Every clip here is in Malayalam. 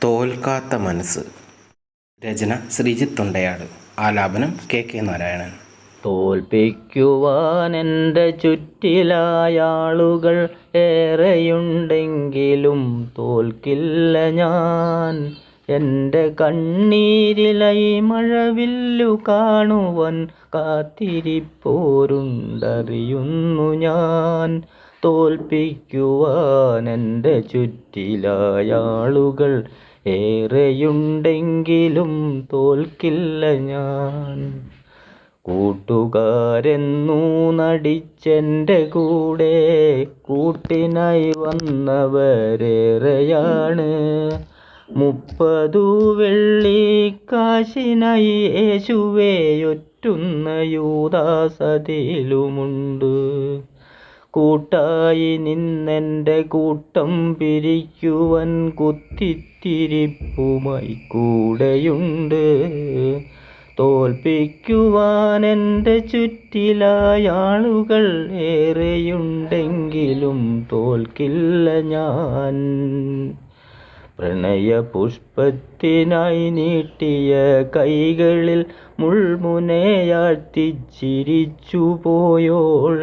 തോൽക്കാത്ത മനസ്സ്. രചന ശ്രീജിത്ത് തൊണ്ടയാട്. ആലാപനം കെ നാരായണൻ. തോൽപ്പിക്കുവാൻ എൻ്റെ ചുറ്റിലായാളുകൾ ഏറെയുണ്ടെങ്കിലും തോൽക്കില്ല ഞാൻ. എൻ്റെ കണ്ണീരിലൈ മഴവില്ലു കാണുവാൻ കാത്തിരിപ്പോരുണ്ടറിയുന്നു ഞാൻ. തോൽപ്പിക്കുവാൻ എൻ്റെ ചുറ്റിലായാളുകൾ ഏറെയുണ്ടെങ്കിലും തോൽക്കില്ല ഞാൻ. കൂട്ടുകാരെന്നു നടിച്ചെൻ്റെ കൂടെ കൂട്ടിനായി വന്നവരേറെയാണ്. 30 വെള്ളിക്കാശിനായി യേശുവേ ഒറ്റുന്ന യൂദാസതിലുമുണ്ട്. കൂട്ടായി നിന്നെൻ്റെ കൂട്ടം പിരിക്കുവാൻ കുത്തിത്തിരിപ്പുമായി കൂടെയുണ്ട്. തോൽപ്പിക്കുവാൻ എൻ്റെ ചുറ്റിലായാളുകൾ ഏറെയുണ്ടെങ്കിലും തോൽക്കില്ല ഞാൻ. പ്രണയപുഷ്പത്തിനായി നീട്ടിയ കൈകളിൽ മുൾമുനയാഴ്ത്തി ചിരിച്ചു പോയോൾ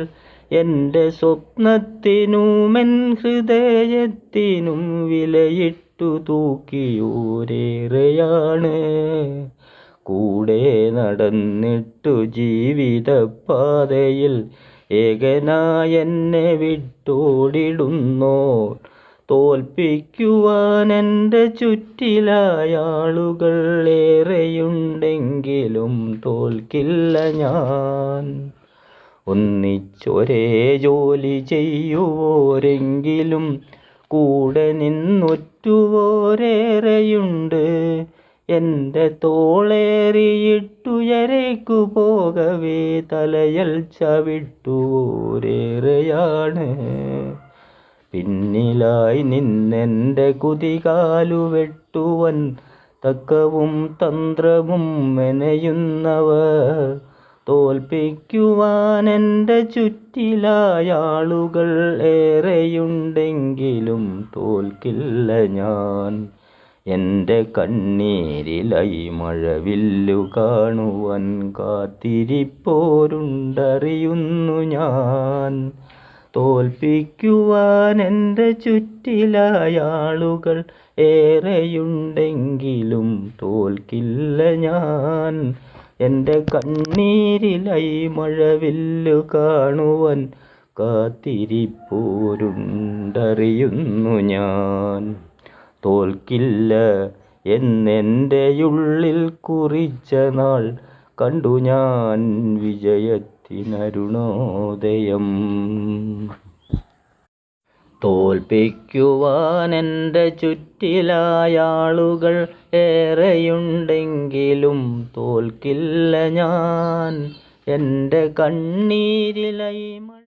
എൻ്റെ സ്വപ്നത്തിനുമെൻ ഹൃദയത്തിനും വിലയിട്ടു തൂക്കിയോരേറെയാണ്. കൂടെ നടന്നിട്ടു ജീവിതപാതയിൽ ഏകനായെന്നെ വിട്ടോടിടുന്നോർ. തോൽപ്പിക്കുവാൻ എൻ്റെ ചുറ്റിലായാളുകൾ ഏറെയുണ്ടെങ്കിലും തോൽക്കില്ല ഞാൻ. ഒന്നിച്ചൊരേ ജോലി ചെയ്യുവോരെങ്കിലും കൂടെ നിന്നൊറ്റുവോരേറെയുണ്ട്. എൻ്റെ തോളേറിയിട്ടുയരേക്കു പോകവേ തലയൽ ചവിട്ടുവോരേറെയാണ്. പിന്നിലായി നിന്നെൻ്റെ കുതികാലു വെട്ടുവാൻ തക്കവും തന്ത്രവും മെനയുന്നവർ. തോൽപ്പിക്കുവാൻ എൻ്റെ ചുറ്റിലായാളുകൾ ഏറെയുണ്ടെങ്കിലും തോൽക്കില്ല ഞാൻ. എൻ്റെ കണ്ണീരിലൈ മഴവില്ലു കാണുവാൻ കാത്തിരിപ്പോരുണ്ടറിയുന്നു ഞാൻ. തോൽപ്പിക്കുവാൻ എൻ്റെ ചുറ്റിലായാളുകൾ ഏറെയുണ്ടെങ്കിലും തോൽക്കില്ല ഞാൻ. എൻ്റെ കണ്ണീരിലൈ മഴവില്ലു കാണുവാൻ കാത്തിരിപ്പോരുണ്ടറിയുന്നു ഞാൻ. തോൽക്കില്ല എന്നെൻ്റെയുള്ളിൽ കുറിച്ച നാൾ കണ്ടു ഞാൻ വിജയത്തിനരുണോദയം. തോൽപ്പിക്കുവാൻ എൻ്റെ ചുറ്റിലായാളുകൾ ഏറെയുണ്ടെങ്കിലും തോൽക്കില്ല ഞാൻ. എൻ്റെ കണ്ണീരിലൈ